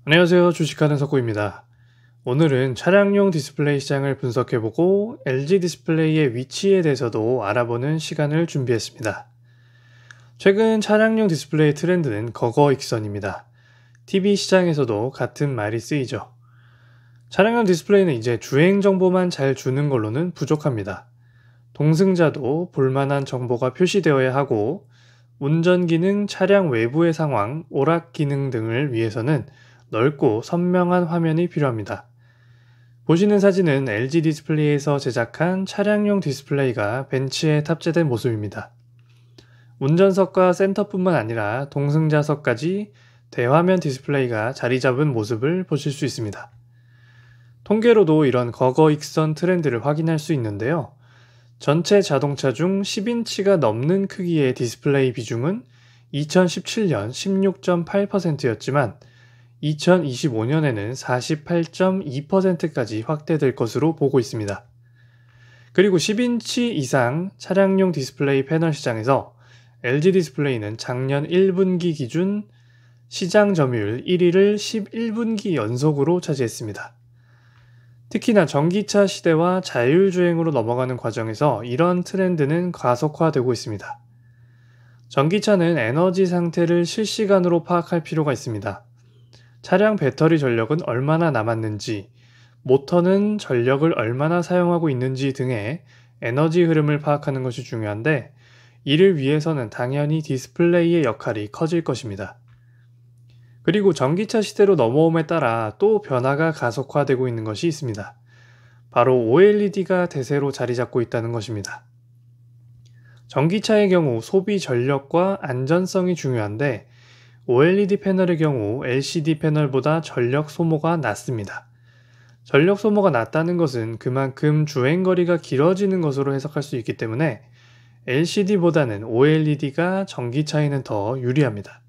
안녕하세요. 주식하는 석구입니다. 오늘은 차량용 디스플레이 시장을 분석해보고 LG 디스플레이의 위치에 대해서도 알아보는 시간을 준비했습니다. 최근 차량용 디스플레이 트렌드는 거거익선입니다. TV 시장에서도 같은 말이 쓰이죠. 차량용 디스플레이는 이제 주행 정보만 잘 주는 걸로는 부족합니다. 동승자도 볼만한 정보가 표시되어야 하고 운전 기능, 차량 외부의 상황, 오락 기능 등을 위해서는 넓고 선명한 화면이 필요합니다. 보시는 사진은 LG 디스플레이에서 제작한 차량용 디스플레이가 벤츠에 탑재된 모습입니다. 운전석과 센터뿐만 아니라 동승자석까지 대화면 디스플레이가 자리 잡은 모습을 보실 수 있습니다. 통계로도 이런 거거익선 트렌드를 확인할 수 있는데요. 전체 자동차 중 10인치가 넘는 크기의 디스플레이 비중은 2017년 16.8%였지만 2025년에는 48.2%까지 확대될 것으로 보고 있습니다. 그리고 10인치 이상 차량용 디스플레이 패널 시장에서 LG 디스플레이는 작년 1분기 기준 시장 점유율 1위를 11분기 연속으로 차지했습니다. 특히나 전기차 시대와 자율주행으로 넘어가는 과정에서 이런 트렌드는 가속화되고 있습니다. 전기차는 에너지 상태를 실시간으로 파악할 필요가 있습니다. 차량 배터리 전력은 얼마나 남았는지, 모터는 전력을 얼마나 사용하고 있는지 등의 에너지 흐름을 파악하는 것이 중요한데, 이를 위해서는 당연히 디스플레이의 역할이 커질 것입니다. 그리고 전기차 시대로 넘어옴에 따라 또 변화가 가속화되고 있는 것이 있습니다. 바로 OLED가 대세로 자리 잡고 있다는 것입니다. 전기차의 경우 소비 전력과 안전성이 중요한데 OLED 패널의 경우 LCD 패널보다 전력 소모가 낮습니다. 전력 소모가 낮다는 것은 그만큼 주행거리가 길어지는 것으로 해석할 수 있기 때문에 LCD보다는 OLED가 전기차에는 더 유리합니다.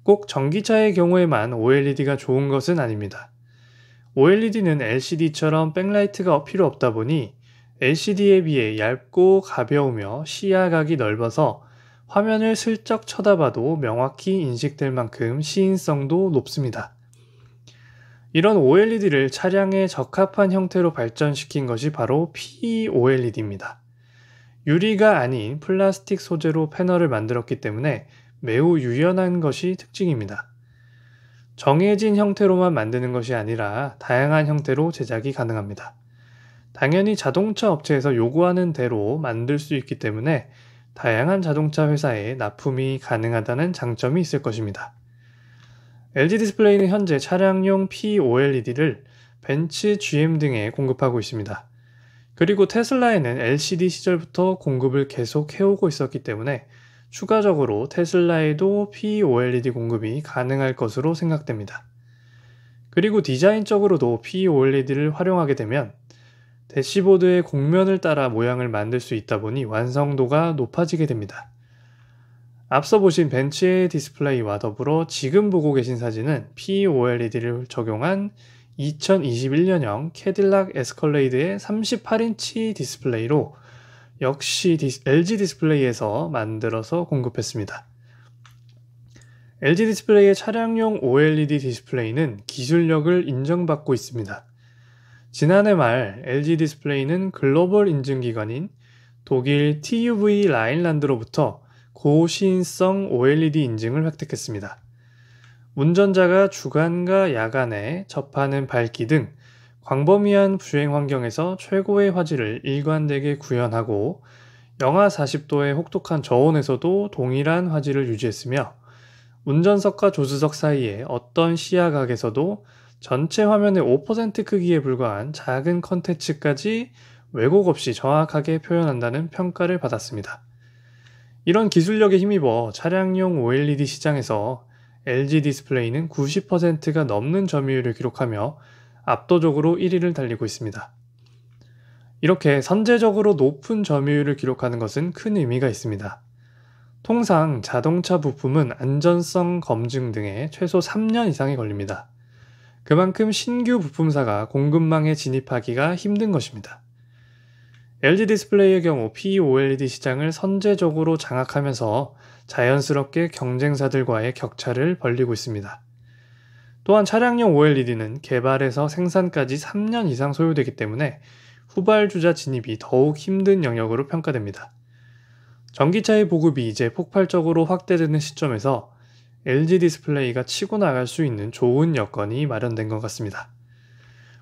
꼭 전기차의 경우에만 OLED가 좋은 것은 아닙니다. OLED는 LCD처럼 백라이트가 필요 없다 보니 LCD에 비해 얇고 가벼우며 시야각이 넓어서 화면을 슬쩍 쳐다봐도 명확히 인식될 만큼 시인성도 높습니다. 이런 OLED를 차량에 적합한 형태로 발전시킨 것이 바로 POLED입니다. 유리가 아닌 플라스틱 소재로 패널을 만들었기 때문에 매우 유연한 것이 특징입니다. 정해진 형태로만 만드는 것이 아니라 다양한 형태로 제작이 가능합니다. 당연히 자동차 업체에서 요구하는 대로 만들 수 있기 때문에 다양한 자동차 회사에 납품이 가능하다는 장점이 있을 것입니다. LG 디스플레이는 현재 차량용 POLED를 벤츠, GM 등에 공급하고 있습니다. 그리고 테슬라에는 LCD 시절부터 공급을 계속 해오고 있었기 때문에 추가적으로 테슬라에도 POLED 공급이 가능할 것으로 생각됩니다. 그리고 디자인적으로도 POLED를 활용하게 되면 대시보드의 곡면을 따라 모양을 만들 수 있다 보니 완성도가 높아지게 됩니다. 앞서 보신 벤츠의 디스플레이와 더불어 지금 보고 계신 사진은 POLED를 적용한 2021년형 캐딜락 에스컬레이드의 38인치 디스플레이로 역시 LG 디스플레이에서 만들어서 공급했습니다. LG 디스플레이의 차량용 OLED 디스플레이는 기술력을 인정받고 있습니다. 지난해 말 LG 디스플레이는 글로벌 인증기관인 독일 TÜV 라인란드로부터 고시인성 OLED 인증을 획득했습니다. 운전자가 주간과 야간에 접하는 밝기 등 광범위한 주행 환경에서 최고의 화질을 일관되게 구현하고 영하 40도의 혹독한 저온에서도 동일한 화질을 유지했으며 운전석과 조수석 사이에 어떤 시야각에서도 전체 화면의 5% 크기에 불과한 작은 컨텐츠까지 왜곡 없이 정확하게 표현한다는 평가를 받았습니다. 이런 기술력에 힘입어 차량용 OLED 시장에서 LG 디스플레이는 90%가 넘는 점유율을 기록하며 압도적으로 1위를 달리고 있습니다. 이렇게 선제적으로 높은 점유율을 기록하는 것은 큰 의미가 있습니다. 통상 자동차 부품은 안전성 검증 등에 최소 3년 이상이 걸립니다. 그만큼 신규 부품사가 공급망에 진입하기가 힘든 것입니다. LG 디스플레이의 경우 POLED 시장을 선제적으로 장악하면서 자연스럽게 경쟁사들과의 격차를 벌리고 있습니다. 또한 차량용 OLED는 개발에서 생산까지 3년 이상 소요되기 때문에 후발주자 진입이 더욱 힘든 영역으로 평가됩니다. 전기차의 보급이 이제 폭발적으로 확대되는 시점에서 LG 디스플레이가 치고 나갈 수 있는 좋은 여건이 마련된 것 같습니다.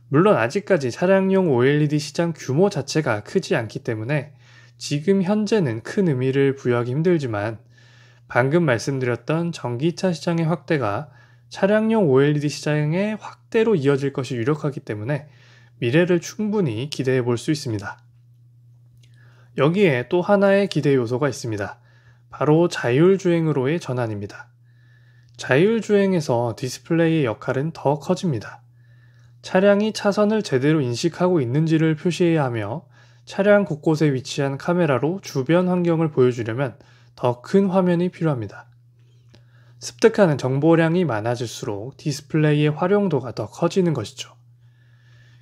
물론 아직까지 차량용 OLED 시장 규모 자체가 크지 않기 때문에 지금 현재는 큰 의미를 부여하기 힘들지만 방금 말씀드렸던 전기차 시장의 확대가 차량용 OLED 시장의 확대로 이어질 것이 유력하기 때문에 미래를 충분히 기대해 볼 수 있습니다. 여기에 또 하나의 기대 요소가 있습니다. 바로 자율주행으로의 전환입니다. 자율주행에서 디스플레이의 역할은 더 커집니다. 차량이 차선을 제대로 인식하고 있는지를 표시해야 하며 차량 곳곳에 위치한 카메라로 주변 환경을 보여주려면 더 큰 화면이 필요합니다. 습득하는 정보량이 많아질수록 디스플레이의 활용도가 더 커지는 것이죠.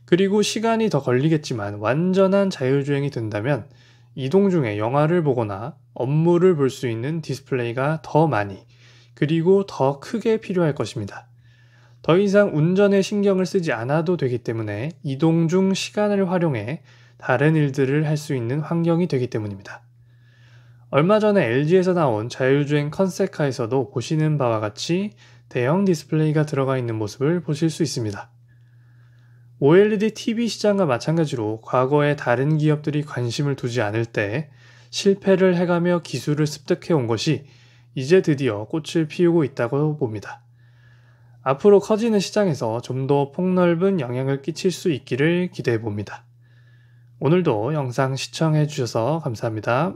그리고 시간이 더 걸리겠지만 완전한 자율주행이 된다면 이동 중에 영화를 보거나 업무를 볼 수 있는 디스플레이가 더 많이 그리고 더 크게 필요할 것입니다. 더 이상 운전에 신경을 쓰지 않아도 되기 때문에 이동 중 시간을 활용해 다른 일들을 할 수 있는 환경이 되기 때문입니다. 얼마 전에 LG에서 나온 자율주행 컨셉카에서도 보시는 바와 같이 대형 디스플레이가 들어가 있는 모습을 보실 수 있습니다. OLED TV 시장과 마찬가지로 과거에 다른 기업들이 관심을 두지 않을 때 실패를 해가며 기술을 습득해 온 것이 이제 드디어 꽃을 피우고 있다고 봅니다. 앞으로 커지는 시장에서 좀 더 폭넓은 영향을 끼칠 수 있기를 기대해 봅니다. 오늘도 영상 시청해 주셔서 감사합니다.